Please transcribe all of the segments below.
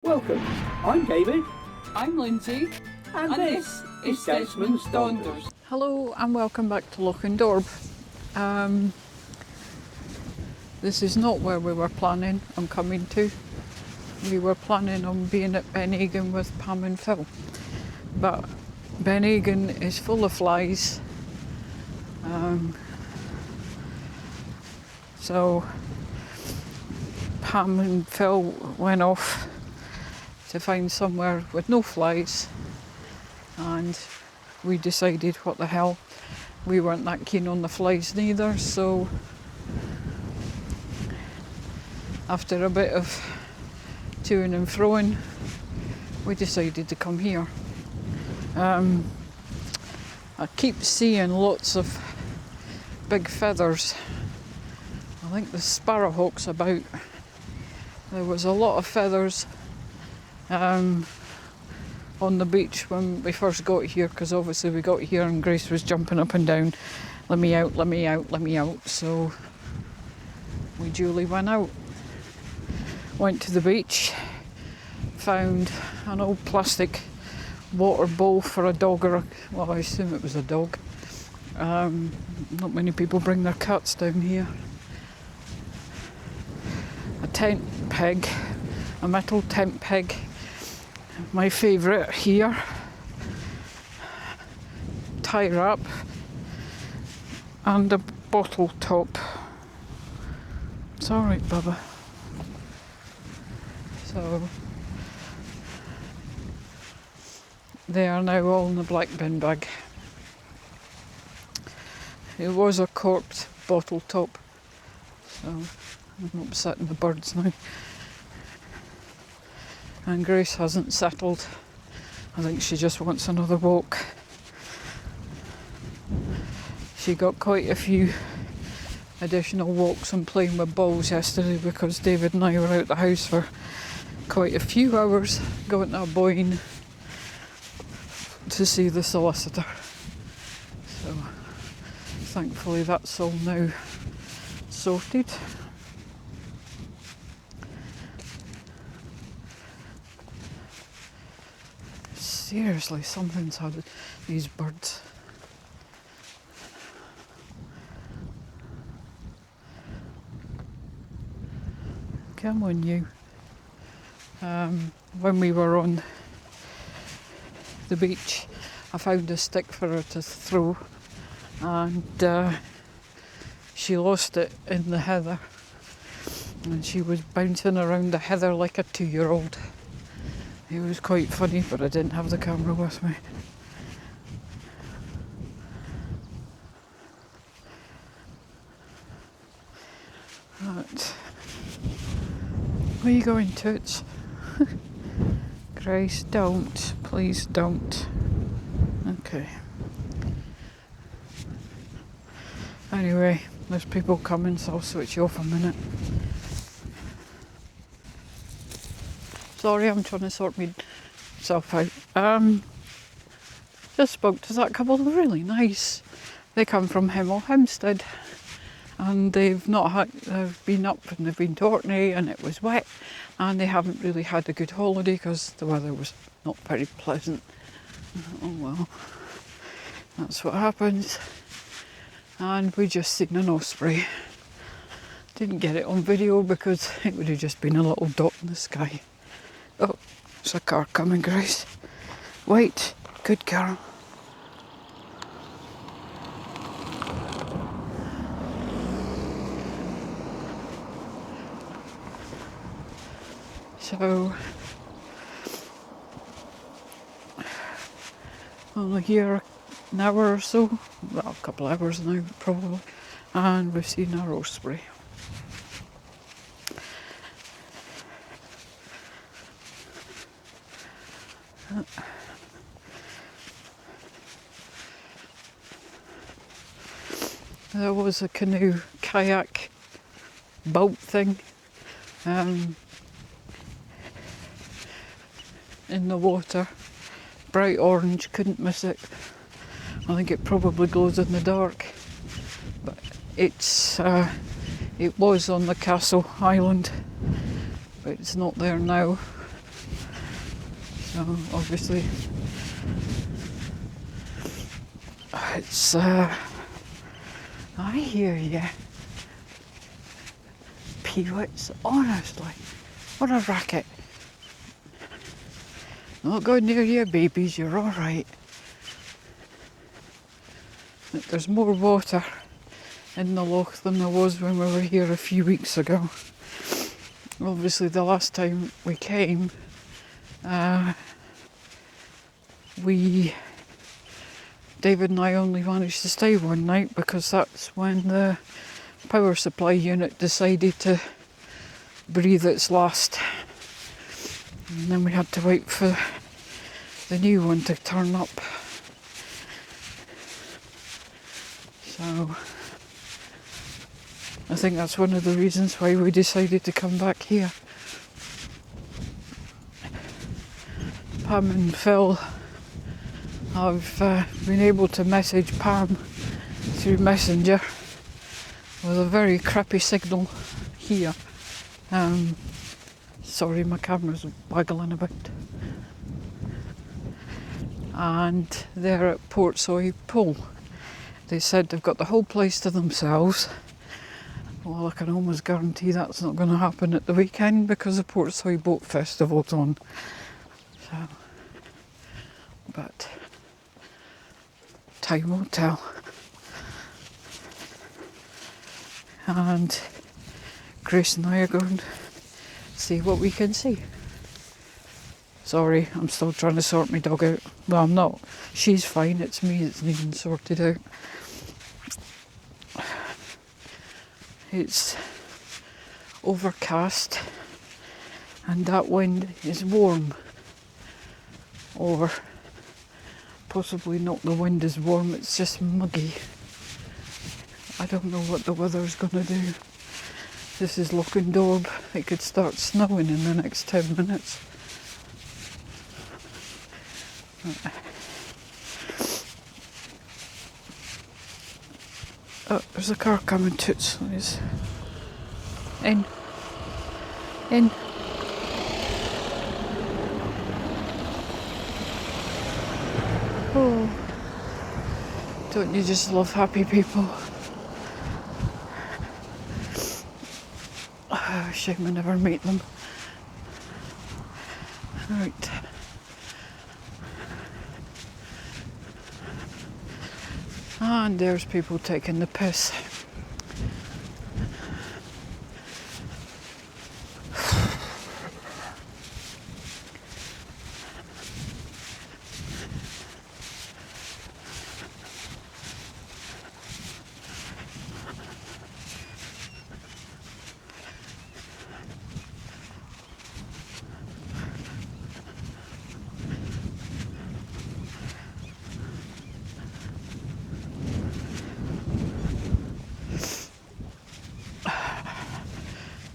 Welcome, I'm David. I'm Lindsay, And this is Desmond's Donders. Hello and welcome back to Lochindorb. This is not where we were planning on coming to. We were planning on being at Ben Egan with Pam and Phil. But Ben Egan is full of flies. So Pam and Phil went off to find somewhere with no flies, and we decided what the hell, we weren't that keen on the flies neither, so after a bit of toing and froing we decided to come here. I keep seeing lots of big feathers. I think the sparrowhawk's about. There was a lot of feathers on the beach when we first got here, because obviously we got here and Grace was jumping up and down, let me out, let me out, let me out. So we duly went out, went to the beach, found an old plastic water bowl for a dog, or well, I assume it was a dog. Not many people bring their cats down here. A tent peg, a metal tent peg, my favourite here, tie wrap, and a bottle top. It's alright, Bubba. So they are now all in the black bin bag. It was a corked bottle top, so I'm upsetting the birds now. And Grace hasn't settled. I think she just wants another walk. She got quite a few additional walks and playing with balls yesterday, because David and I were out the house for quite a few hours, going to a boyne to see the solicitor. So thankfully that's all now sorted. Seriously, something's had these birds. Come on, you. When we were on the beach, I found a stick for her to throw, and she lost it in the heather, and she was bouncing around the heather like a 2-year-old. It was quite funny, but I didn't have the camera with me. Right. Where are you going, Toots? Grace, don't. Please don't. Okay. Anyway, there's people coming, so I'll switch you off a minute. Sorry, I'm trying to sort myself out. Just spoke to that couple, they're really nice. They come from Hemel Hempstead, and they've been up and they've been to Orkney, and it was wet, and they haven't really had a good holiday because the weather was not very pleasant. Oh well, that's what happens. And we just seen an osprey. Didn't get it on video because it would have just been a little dot in the sky. Oh, there's a car coming, Grace. Wait, good girl. So, only here an hour or so, well, a couple of hours now probably, and we've seen our osprey. There was a canoe, kayak, boat thing in the water, bright orange, couldn't miss it. I think it probably glows in the dark, but it was on the Castle Island, but it's not there now. So obviously it's I hear you. Peewits, honestly, what a racket. Not go near your babies, you're alright. There's more water in the loch than there was when we were here a few weeks ago. Obviously the last time we came, David and I only managed to stay one night because that's when the power supply unit decided to breathe its last. And then we had to wait for the new one to turn up. So I think that's one of the reasons why we decided to come back here. Pam and Phil have been able to message Pam through Messenger with a very crappy signal here. Sorry, my camera's waggling about. And they're at Portsoy Pool. They said they've got the whole place to themselves. Well, I can almost guarantee that's not going to happen at the weekend because the Portsoy Boat Festival's on. So, but time will tell. And Grace and I are going to see what we can see. Sorry, I'm still trying to sort my dog out. Well, I'm not. She's fine, it's me that's needing sorted out. It's overcast and that wind is warm. Or possibly not the wind is warm, it's just muggy. I don't know what the weather's going to do. This is Lochindorb. It could start snowing in the next 10 minutes. Oh, there's a car coming, toots. In. Oh, don't you just love happy people? Shame I never meet them. Right. And there's people taking the piss.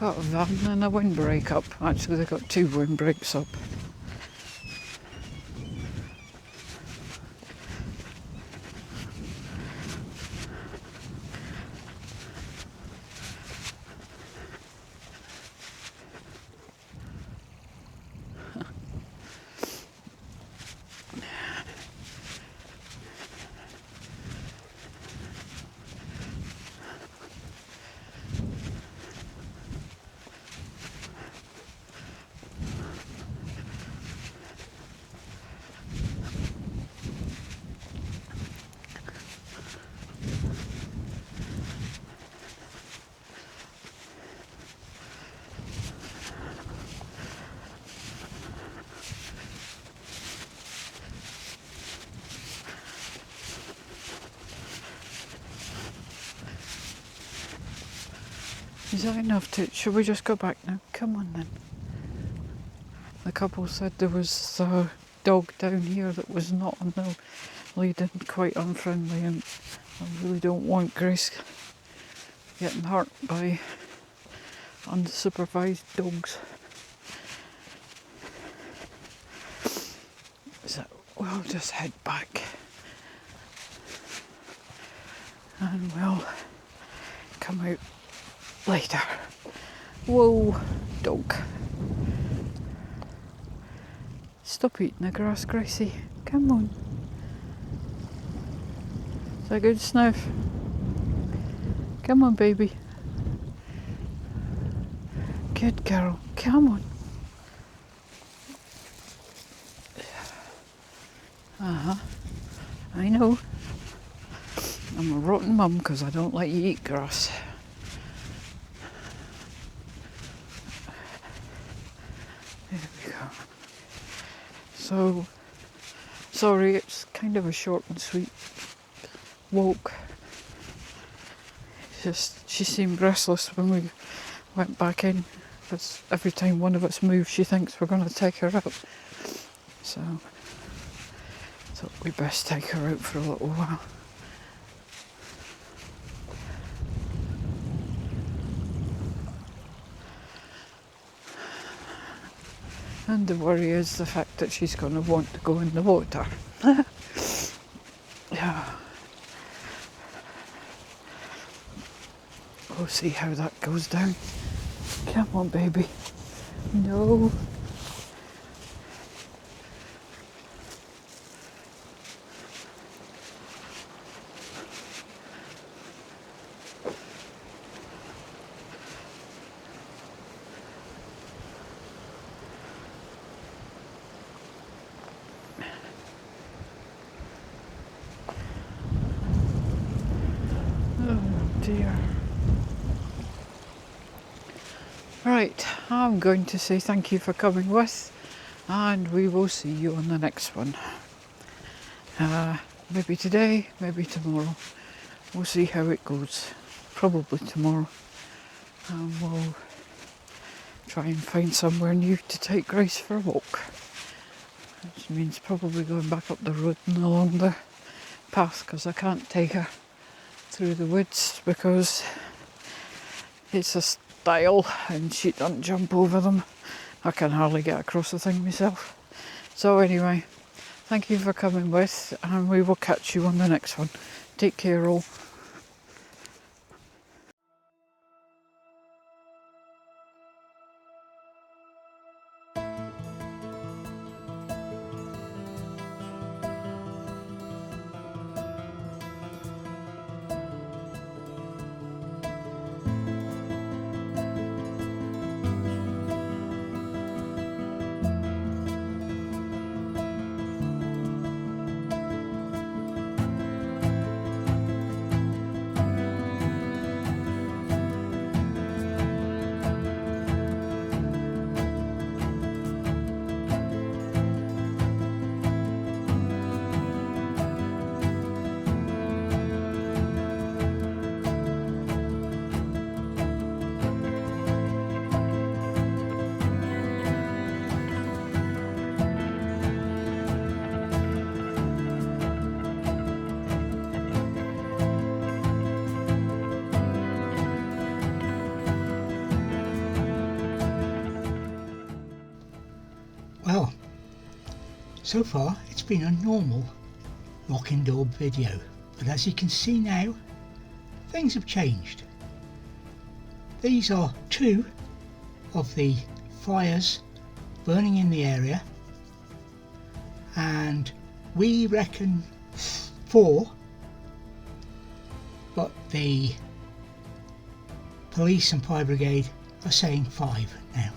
Got a van and a windbreak up. Actually, they've got two windbreaks up. Is that enough to... Should we just go back now? Come on then. The couple said there was a dog down here that was not on the lead and quite unfriendly, and I really don't want Grace getting hurt by unsupervised dogs. So we'll just head back and we'll come out later. Whoa, dog. Stop eating the grass, Gracie. Come on. Is that good snuff? Come on, baby. Good girl. Come on. I know. I'm a rotten mum because I don't let you eat grass. There we go. So, sorry, it's kind of a short and sweet walk. It's just, she seemed restless when we went back in, because every time one of us moves she thinks we're going to take her out. So, thought we'd best take her out for a little while. And the worry is the fact that she's going to want to go in the water. Yeah. We'll see how that goes down. Come on, baby. No. Dear. Right, I'm going to say thank you for coming with, and we will see you on the next one. Maybe today, maybe tomorrow. We'll see how it goes. Probably tomorrow. And we'll try and find somewhere new to take Grace for a walk. Which means probably going back up the road and along the path, because I can't take her through the woods because it's a stile and she doesn't jump over them. I can hardly get across the thing myself. So anyway, thank you for coming with, and we will catch you on the next one. Take care all. Well, so far it's been a normal Lochindorb video, but as you can see now, things have changed. These are two of the fires burning in the area, and we reckon 4, but the police and fire brigade are saying 5 now.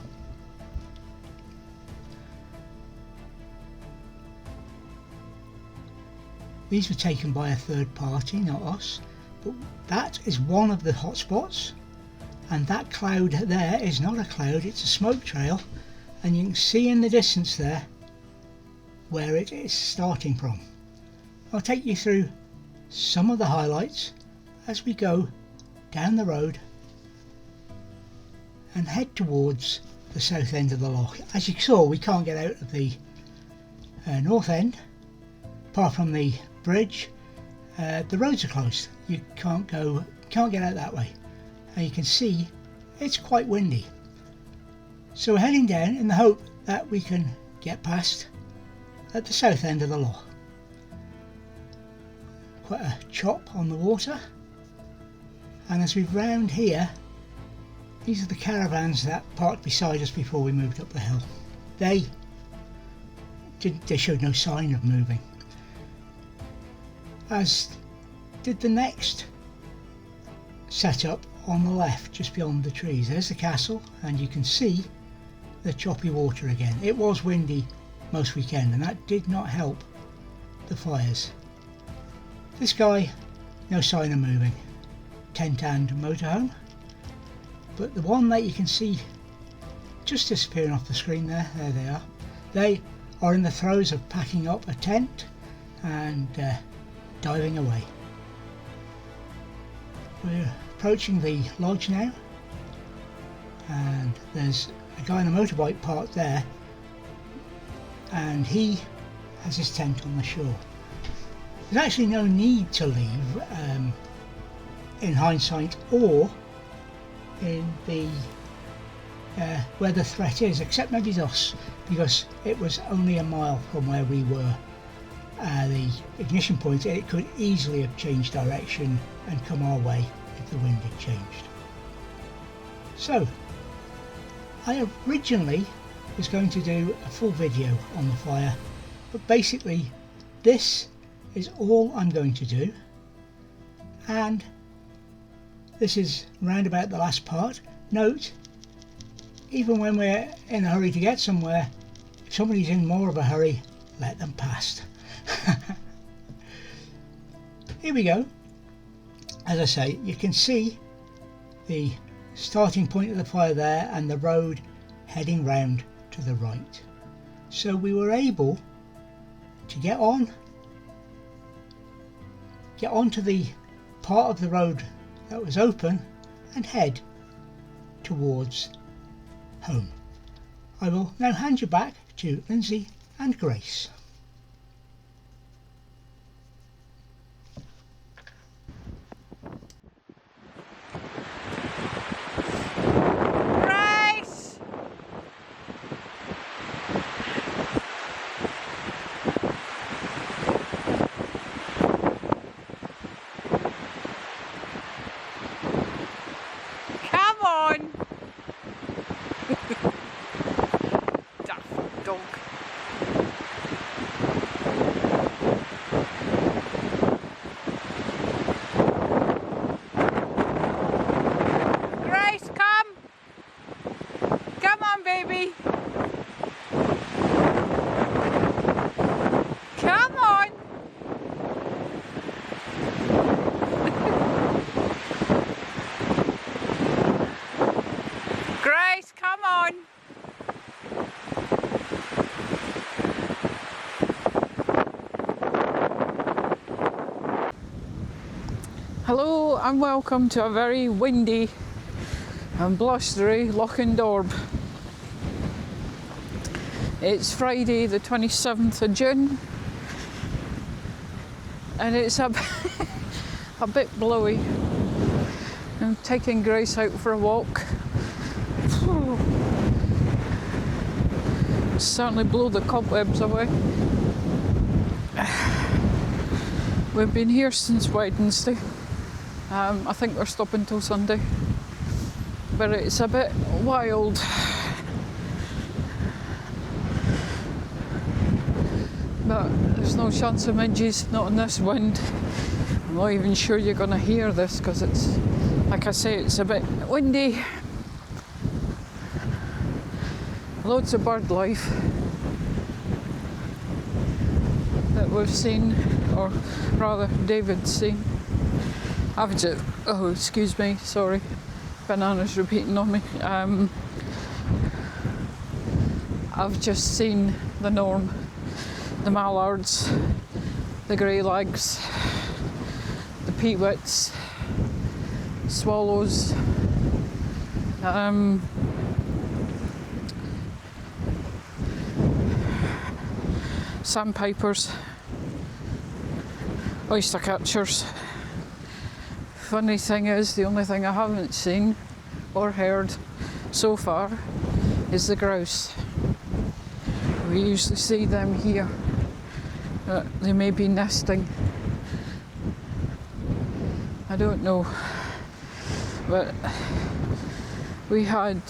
These were taken by a third party, not us, but that is one of the hotspots, and that cloud there is not a cloud, it's a smoke trail, and you can see in the distance there where it is starting from. I'll take you through some of the highlights as we go down the road and head towards the south end of the loch. As you saw, we can't get out of the north end, apart from the bridge. The roads are closed. You can't get out that way, and you can see it's quite windy. So we're heading down in the hope that we can get past at the south end of the loch. Quite a chop on the water, and as we round here, these are the caravans that parked beside us before we moved up the hill. They they showed no sign of moving, as did the next setup on the left, just beyond the trees. There's the castle, and you can see the choppy water again. It was windy most weekend, and that did not help the fires. This guy, no sign of moving. Tent and motorhome. But the one that you can see just disappearing off the screen there they are. They are in the throes of packing up a tent and diving away. We're approaching the lodge now, and there's a guy on a motorbike parked there, and he has his tent on the shore. There's actually no need to leave in hindsight or in the where the threat is, except maybe us, because it was only a mile from where we were. The ignition point, it could easily have changed direction and come our way if the wind had changed. So I originally was going to do a full video on the fire, but basically this is all I'm going to do, and this is round about the last part. Note, even when we're in a hurry to get somewhere, if somebody's in more of a hurry, let them past. Here we go. As I say, you can see the starting point of the fire there and the road heading round to the right. So we were able to get onto the part of the road that was open and head towards home. I will now hand you back to Lindsay and Grace. Grace! Come on! Daft dog. Grace, come! Come on, baby! Come on! Grace, come on! Hello and welcome to a very windy and blustery Lochindorb. It's Friday the 27th of June and it's a bit blowy. I'm taking Grace out for a walk. Certainly blow the cobwebs away. We've been here since Wednesday. I think we're stopping till Sunday, but it's a bit wild. But there's no chance of midges, not in this wind. I'm not even sure you're going to hear this because it's, like I say, it's a bit windy. Loads of bird life that we've seen, or rather David's seen. I've just, oh excuse me, sorry, banana's repeating on me. I've just seen the norm, the mallards, the grey legs, the peewits, swallows, sandpipers, oyster catchers. Funny thing is, the only thing I haven't seen or heard so far is the grouse. We usually see them here, but they may be nesting. I don't know, but we had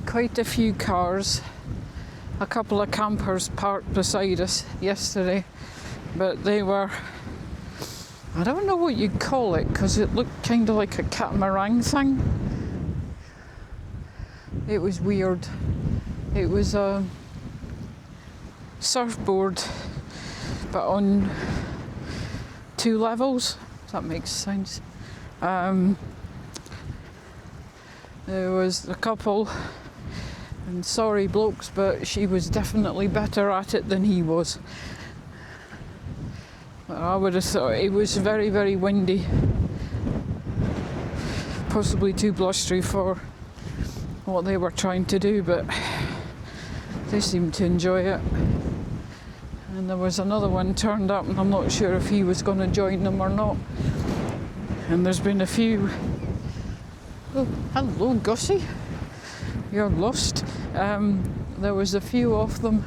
quite a few cars a couple of campers parked beside us yesterday, but they were, I don't know what you'd call it, because it looked kind of like a catamaran thing. It was weird. It was a surfboard, but on 2 levels, if that makes sense. There was a couple, and sorry blokes, but she was definitely better at it than he was. I would have thought it was very, very windy, possibly too blustery for what they were trying to do, but they seemed to enjoy it. And there was another one turned up, and I'm not sure if he was going to join them or not. And there's been a few. Oh, hello, Gussie. You're lost. There was a few of them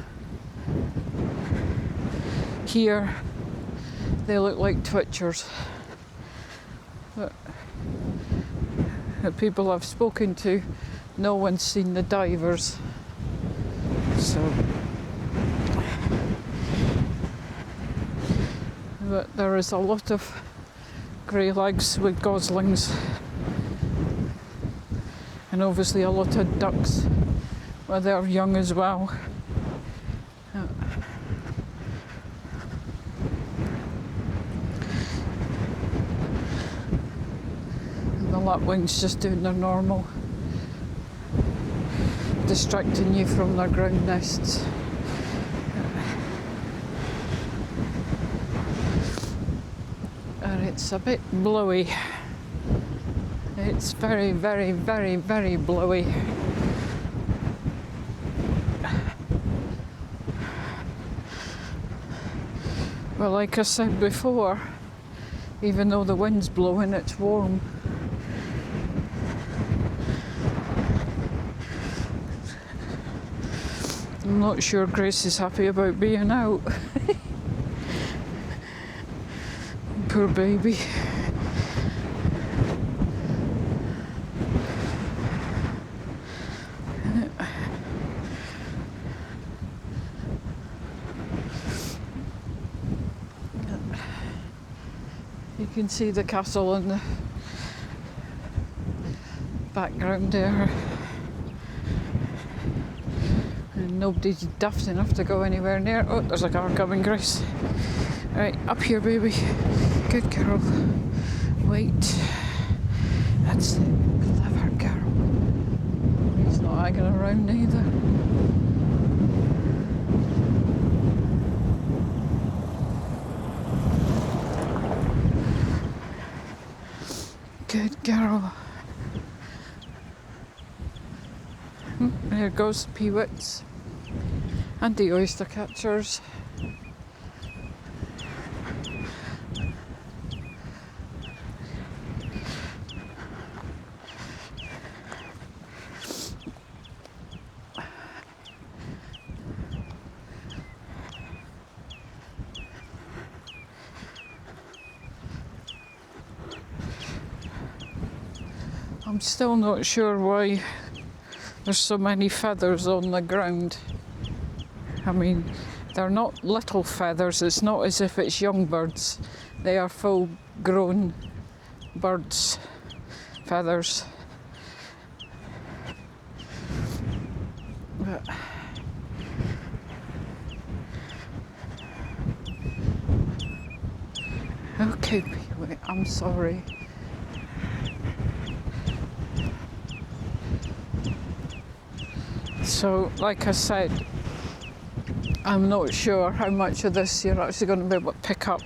here. They look like twitchers. But the people I've spoken to, no one's seen the divers. So, but there is a lot of grey legs with goslings, and obviously a lot of ducks where they're young as well. And the lapwings just doing their normal, distracting you from their ground nests. And it's a bit blowy. It's very, very, very, very blowy. Well, like I said before, even though the wind's blowing, it's warm. I'm not sure Grace is happy about being out. Poor baby. You can see the castle in the background there. And nobody's daft enough to go anywhere near. Oh, there's a car coming, Grace. Right, up here, baby. Good girl. Wait. That's it. Clever girl. He's not hanging around either. Good girl. There goes the peewits and the oyster catchers. I'm still not sure why there's so many feathers on the ground. I mean, they're not little feathers, it's not as if it's young birds. They are full grown birds' feathers. But okay, wait, I'm sorry. So, like I said, I'm not sure how much of this you're actually going to be able to pick up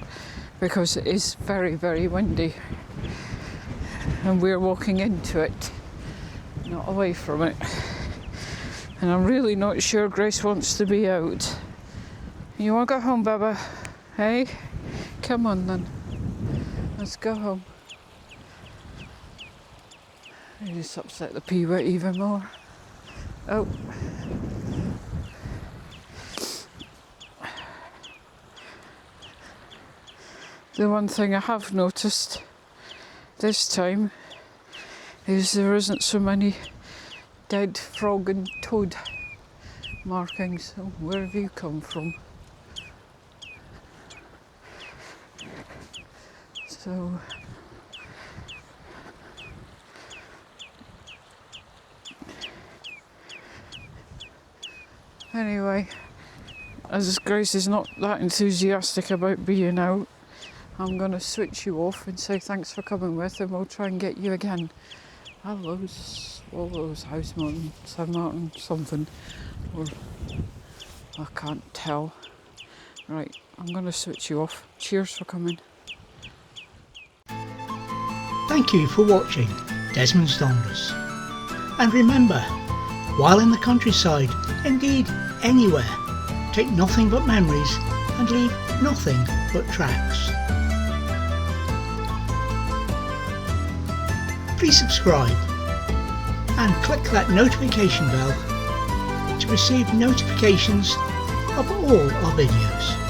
because it is very, very windy. And we're walking into it, not away from it. And I'm really not sure Grace wants to be out. You want to go home, Baba? Hey? Come on then. Let's go home. You just upset the peewit even more. Oh. The one thing I have noticed this time is there isn't so many dead frog and toad markings. Oh, where have you come from? So anyway, as Grace is not that enthusiastic about being out, I'm going to switch you off and say thanks for coming with, and we'll try and get you again. Hello, swallows, house martin, San Martin, something, or I can't tell. Right, I'm going to switch you off. Cheers for coming. Thank you for watching Desmond's Donders. And remember, while in the countryside, indeed anywhere, take nothing but memories and leave nothing but tracks. Please subscribe and click that notification bell to receive notifications of all our videos.